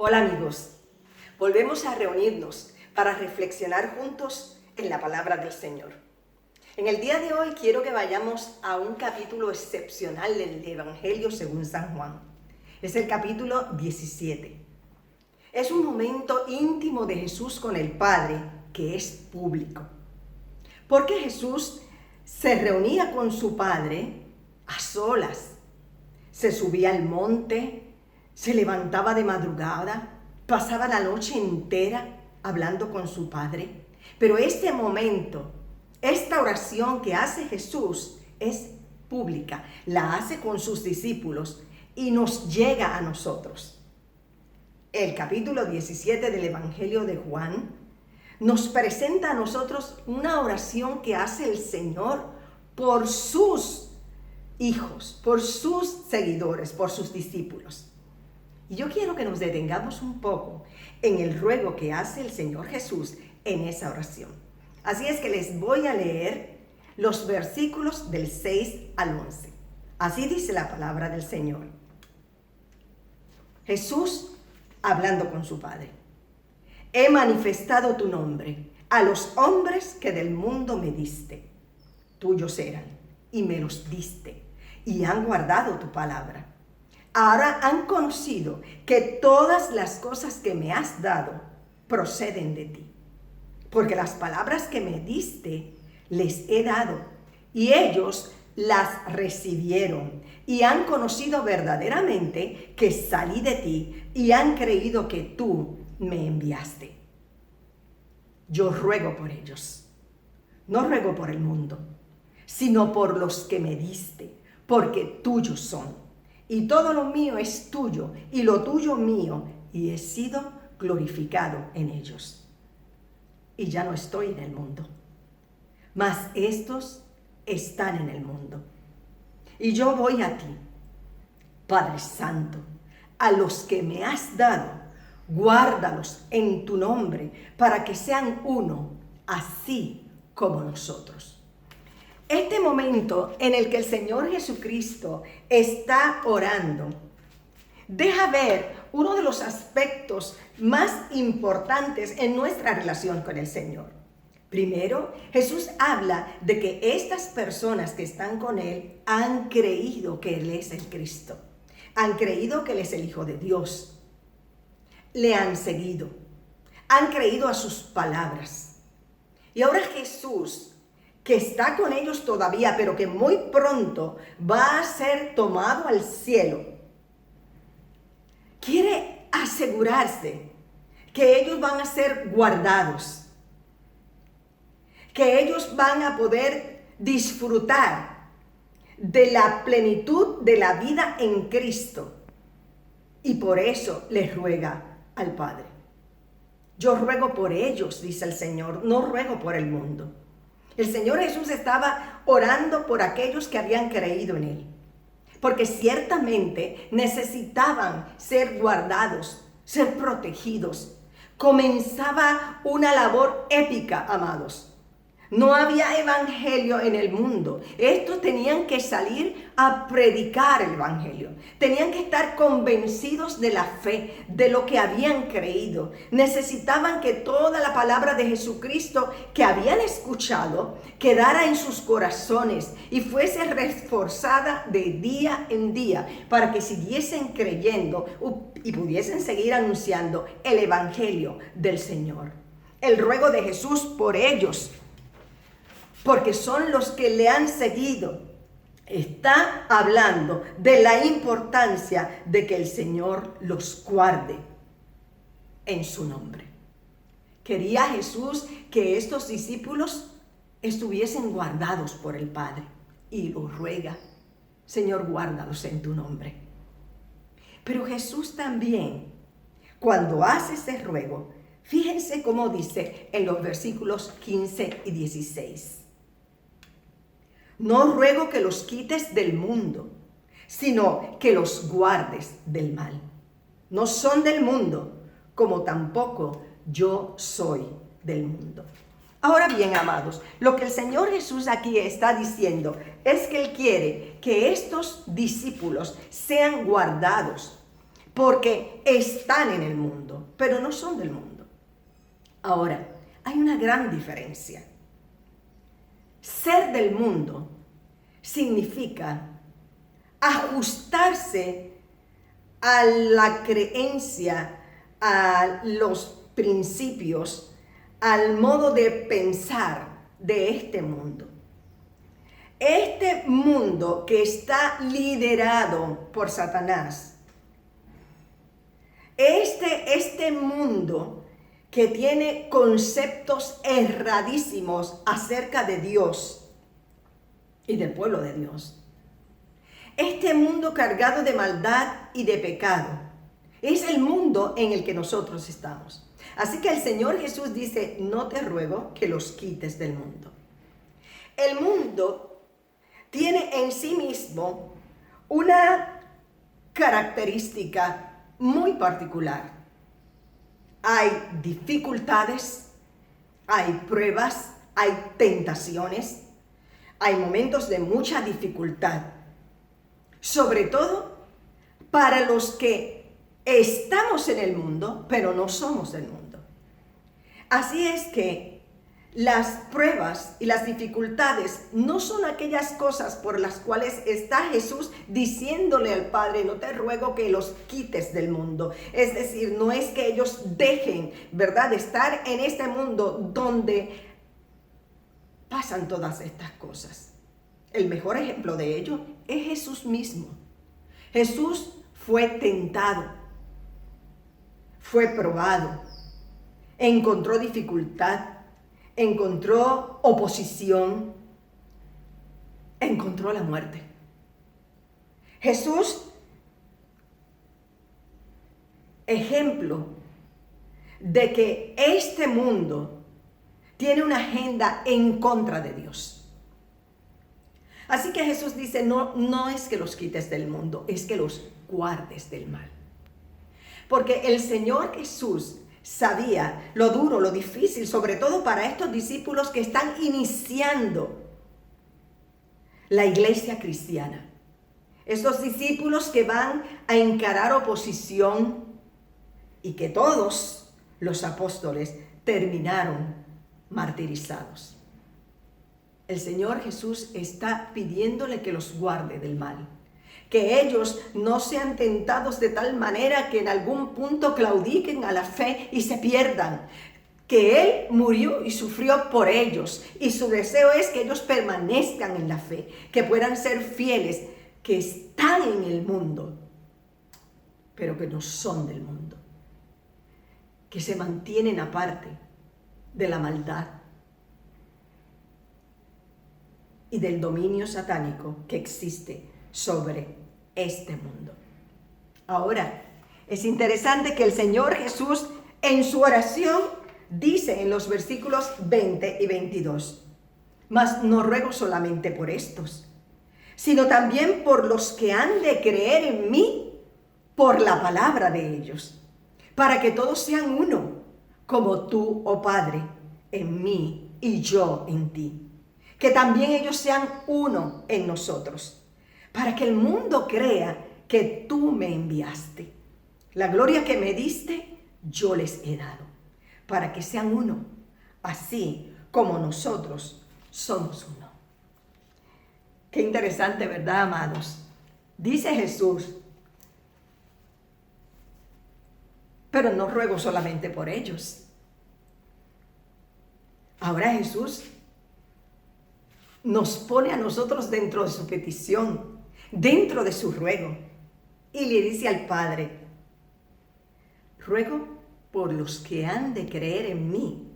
Hola amigos, volvemos a reunirnos para reflexionar juntos en la palabra del Señor. En el día de hoy quiero que vayamos a un capítulo excepcional del Evangelio según San Juan. Es el capítulo 17. Es un momento íntimo de Jesús con el Padre que es público. Porque Jesús se reunía con su Padre a solas. Se subía al monte, se levantaba de madrugada, pasaba la noche entera hablando con su Padre. Pero este momento, esta oración que hace Jesús es pública, la hace con sus discípulos y nos llega a nosotros. El capítulo 17 del Evangelio de Juan nos presenta a nosotros una oración que hace el Señor por sus hijos, por sus seguidores, por sus discípulos. Y yo quiero que nos detengamos un poco en el ruego que hace el Señor Jesús en esa oración. Así es que les voy a leer los versículos del 6 al 11. Así dice la palabra del Señor. Jesús hablando con su Padre. He manifestado tu nombre a los hombres que del mundo me diste. Tuyos eran y me los diste y han guardado tu palabra. Ahora han conocido que todas las cosas que me has dado proceden de ti. Porque las palabras que me diste les he dado y ellos las recibieron y han conocido verdaderamente que salí de ti y han creído que tú me enviaste. Yo ruego por ellos, no ruego por el mundo, sino por los que me diste, porque tuyos son. Y todo lo mío es tuyo, y lo tuyo mío, y he sido glorificado en ellos. Y ya no estoy en el mundo, mas estos están en el mundo. Y yo voy a ti, Padre Santo, a los que me has dado, guárdalos en tu nombre, para que sean uno, así como nosotros. Este momento en el que el Señor Jesucristo está orando, deja ver uno de los aspectos más importantes en nuestra relación con el Señor. Primero, Jesús habla de que estas personas que están con Él han creído que Él es el Cristo. Han creído que Él es el Hijo de Dios. Le han seguido. Han creído a sus palabras. Y ahora Jesús, que está con ellos todavía, pero que muy pronto va a ser tomado al cielo, quiere asegurarse que ellos van a ser guardados, que ellos van a poder disfrutar de la plenitud de la vida en Cristo. Y por eso les ruega al Padre. Yo ruego por ellos, dice el Señor, no ruego por el mundo. El Señor Jesús estaba orando por aquellos que habían creído en Él, porque ciertamente necesitaban ser guardados, ser protegidos. Comenzaba una labor épica, amados. No había evangelio en el mundo. Estos tenían que salir a predicar el evangelio. Tenían que estar convencidos de la fe, de lo que habían creído. Necesitaban que toda la palabra de Jesucristo que habían escuchado quedara en sus corazones y fuese reforzada de día en día para que siguiesen creyendo y pudiesen seguir anunciando el evangelio del Señor. El ruego de Jesús por ellos, porque son los que le han seguido, está hablando de la importancia de que el Señor los guarde en su nombre. Quería Jesús que estos discípulos estuviesen guardados por el Padre y lo ruega: Señor, guárdalos en tu nombre. Pero Jesús también, cuando hace ese ruego, fíjense cómo dice en los versículos 15 y 16. No ruego que los quites del mundo, sino que los guardes del mal. No son del mundo, como tampoco yo soy del mundo. Ahora bien, amados, lo que el Señor Jesús aquí está diciendo es que Él quiere que estos discípulos sean guardados porque están en el mundo, pero no son del mundo. Ahora, hay una gran diferencia. Ser del mundo significa ajustarse a la creencia, a los principios, al modo de pensar de este mundo. Este mundo que está liderado por Satanás, este mundo que tiene conceptos erradísimos acerca de Dios y del pueblo de Dios, este mundo cargado de maldad y de pecado, es el mundo en el que nosotros estamos. Así que el Señor Jesús dice, no te ruego que los quites del mundo. El mundo tiene en sí mismo una característica muy particular. Hay dificultades, hay pruebas, hay tentaciones, hay momentos de mucha dificultad. Sobre todo para los que estamos en el mundo, pero no somos del mundo. Así es que las pruebas y las dificultades no son aquellas cosas por las cuales está Jesús diciéndole al Padre, no te ruego que los quites del mundo. Es decir, no es que ellos dejen, ¿verdad?, de estar en este mundo donde pasan todas estas cosas. El mejor ejemplo de ello es Jesús mismo. Jesús fue tentado, fue probado, encontró dificultad, encontró oposición, encontró la muerte. Jesús, ejemplo de que este mundo tiene una agenda en contra de Dios. Así que Jesús dice, no es que los quites del mundo, es que los guardes del mal. Porque el Señor Jesús sabía lo duro, lo difícil, sobre todo para estos discípulos que están iniciando la iglesia cristiana. Estos discípulos que van a encarar oposición y que todos los apóstoles terminaron martirizados. El Señor Jesús está pidiéndole que los guarde del mal. Que ellos no sean tentados de tal manera que en algún punto claudiquen a la fe y se pierdan. Que Él murió y sufrió por ellos. Y su deseo es que ellos permanezcan en la fe, que puedan ser fieles, que están en el mundo, pero que no son del mundo. Que se mantienen aparte de la maldad y del dominio satánico que existe sobre este mundo. Ahora, es interesante que el Señor Jesús en su oración dice en los versículos 20 y 22, mas no ruego solamente por estos, sino también por los que han de creer en mí por la palabra de ellos, para que todos sean uno, como tú, oh Padre, en mí y yo en ti. Que también ellos sean uno en nosotros, para que el mundo crea que tú me enviaste. La gloria que me diste, yo les he dado, para que sean uno, así como nosotros somos uno. Qué interesante, ¿verdad, amados? Dice Jesús, pero no ruego solamente por ellos. Ahora Jesús nos pone a nosotros dentro de su petición, dentro de su ruego, y le dice al Padre, ruego por los que han de creer en mí,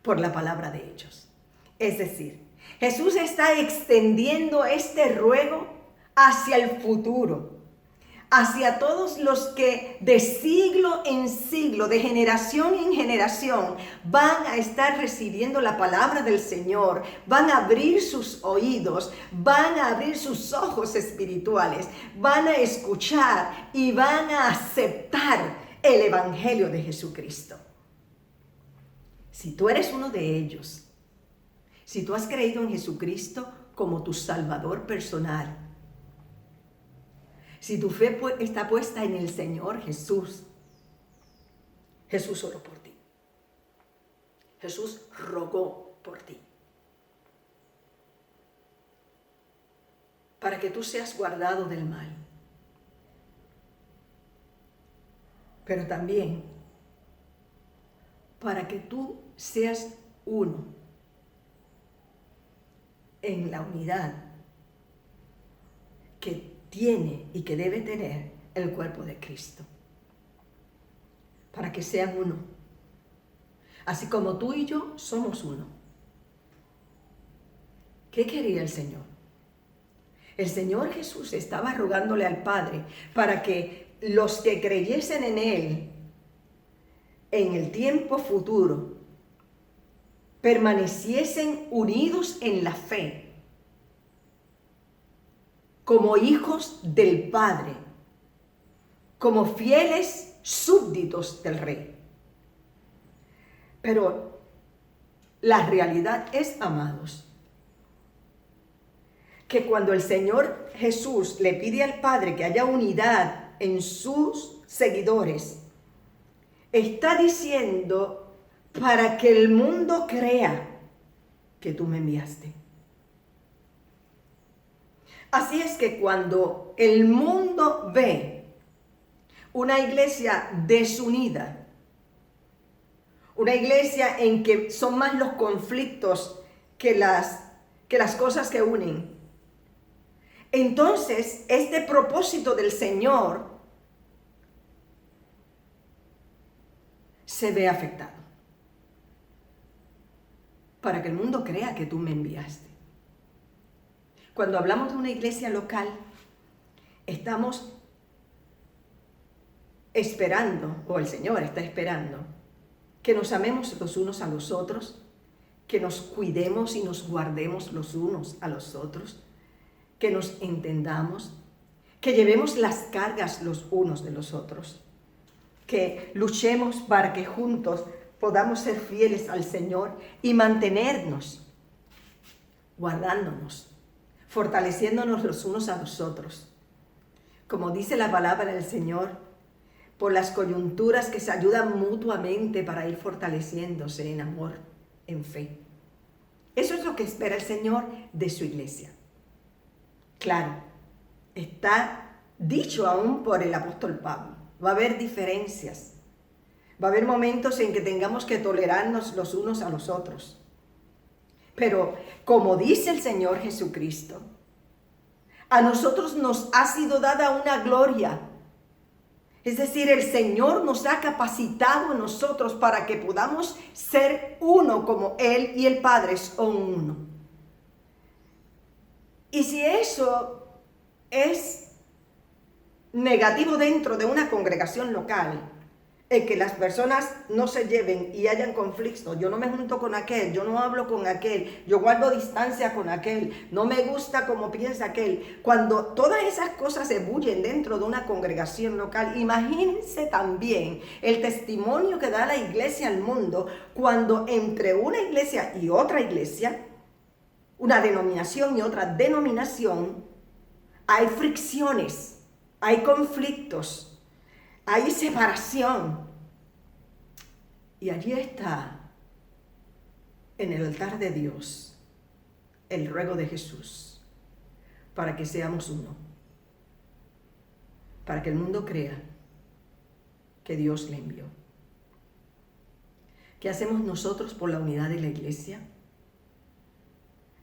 por la palabra de ellos. Es decir, Jesús está extendiendo este ruego hacia el futuro, hacia todos los que de siglo en siglo, de generación en generación, van a estar recibiendo la palabra del Señor, van a abrir sus oídos, van a abrir sus ojos espirituales, van a escuchar y van a aceptar el Evangelio de Jesucristo. Si tú eres uno de ellos, si tú has creído en Jesucristo como tu Salvador personal, Si tu fe está puesta en el Señor Jesús, Jesús oró por ti. Jesús rogó por ti. Para que tú seas guardado del mal. Pero también para que tú seas uno en la unidad que tiene y que debe tener el cuerpo de Cristo. Para que sean uno. Así como tú y yo somos uno. ¿Qué quería el Señor? El Señor Jesús estaba rogándole al Padre para que los que creyesen en Él en el tiempo futuro permaneciesen unidos en la fe como hijos del Padre, como fieles súbditos del Rey. Pero la realidad es, amados, que cuando el Señor Jesús le pide al Padre que haya unidad en sus seguidores, está diciendo para que el mundo crea que tú me enviaste. Así es que cuando el mundo ve una iglesia desunida, una iglesia en que son más los conflictos que las cosas que unen, entonces este propósito del Señor se ve afectado. Para que el mundo crea que tú me enviaste. Cuando hablamos de una iglesia local, estamos esperando, o el Señor está esperando, que nos amemos los unos a los otros, que nos cuidemos y nos guardemos los unos a los otros, que nos entendamos, que llevemos las cargas los unos de los otros, que luchemos para que juntos podamos ser fieles al Señor y mantenernos, guardándonos, fortaleciéndonos los unos a los otros. Como dice la palabra del Señor, por las coyunturas que se ayudan mutuamente para ir fortaleciéndose en amor, en fe. Eso es lo que espera el Señor de su iglesia. Claro, está dicho aún por el apóstol Pablo. Va a haber diferencias. Va a haber momentos en que tengamos que tolerarnos los unos a los otros. Pero como dice el Señor Jesucristo, a nosotros nos ha sido dada una gloria. Es decir, el Señor nos ha capacitado a nosotros para que podamos ser uno como Él y el Padre son uno. Y si eso es negativo dentro de una congregación local, el que las personas no se lleven y hayan conflictos, yo no me junto con aquel, yo no hablo con aquel, yo guardo distancia con aquel, no me gusta como piensa aquel. Cuando todas esas cosas se bullen dentro de una congregación local, imagínense también el testimonio que da la iglesia al mundo cuando entre una iglesia y otra iglesia, una denominación y otra denominación, hay fricciones, hay conflictos, hay separación. Y allí está, en el altar de Dios, el ruego de Jesús, para que seamos uno, para que el mundo crea que Dios le envió. ¿Qué hacemos nosotros por la unidad de la iglesia?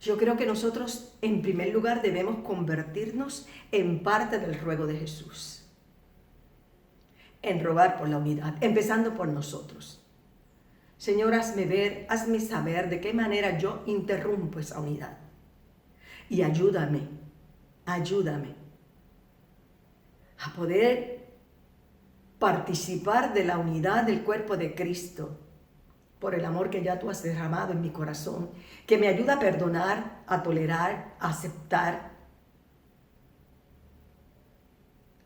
Yo creo que nosotros, en primer lugar, debemos convertirnos en parte del ruego de Jesús. En rogar por la unidad, empezando por nosotros. Señor, hazme saber de qué manera yo interrumpo esa unidad. Y ayúdame a poder participar de la unidad del cuerpo de Cristo por el amor que ya tú has derramado en mi corazón, que me ayuda a perdonar, a tolerar, a aceptar,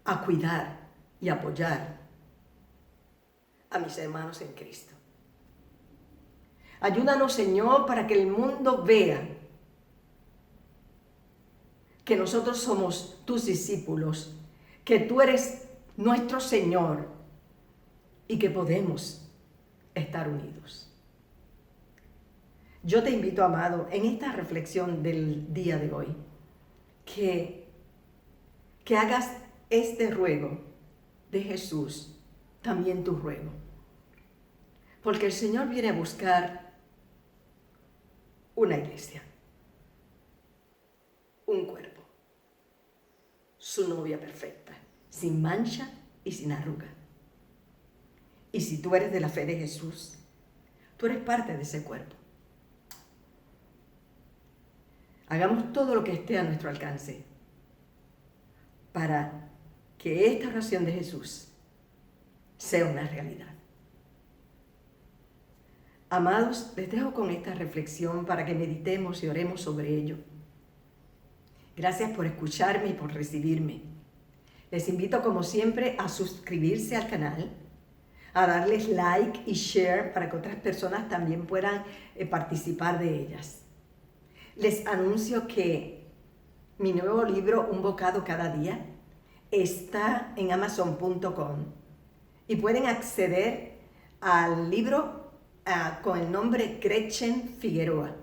a cuidar y apoyar a mis hermanos en Cristo. Ayúdanos, Señor, para que el mundo vea que nosotros somos tus discípulos, que tú eres nuestro Señor y que podemos estar unidos. Yo te invito, amado, en esta reflexión del día de hoy, que hagas este ruego de Jesús, también tu ruego. Porque el Señor viene a buscar una iglesia, un cuerpo, su novia perfecta, sin mancha y sin arruga. Y si tú eres de la fe de Jesús, tú eres parte de ese cuerpo. Hagamos todo lo que esté a nuestro alcance para que esta oración de Jesús sea una realidad. Amados, les dejo con esta reflexión para que meditemos y oremos sobre ello. Gracias por escucharme y por recibirme. Les invito, como siempre, a suscribirse al canal, a darles like y share para que otras personas también puedan participar de ellas. Les anuncio que mi nuevo libro, Un bocado cada día, está en amazon.com y pueden acceder al libro con el nombre Gretchen Figueroa.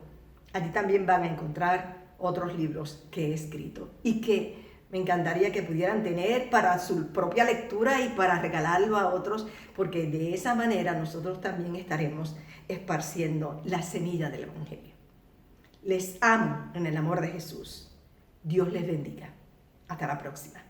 Allí también van a encontrar otros libros que he escrito y que me encantaría que pudieran tener para su propia lectura y para regalarlo a otros, porque de esa manera nosotros también estaremos esparciendo la semilla del Evangelio. Les amo en el amor de Jesús. Dios les bendiga. Hasta la próxima.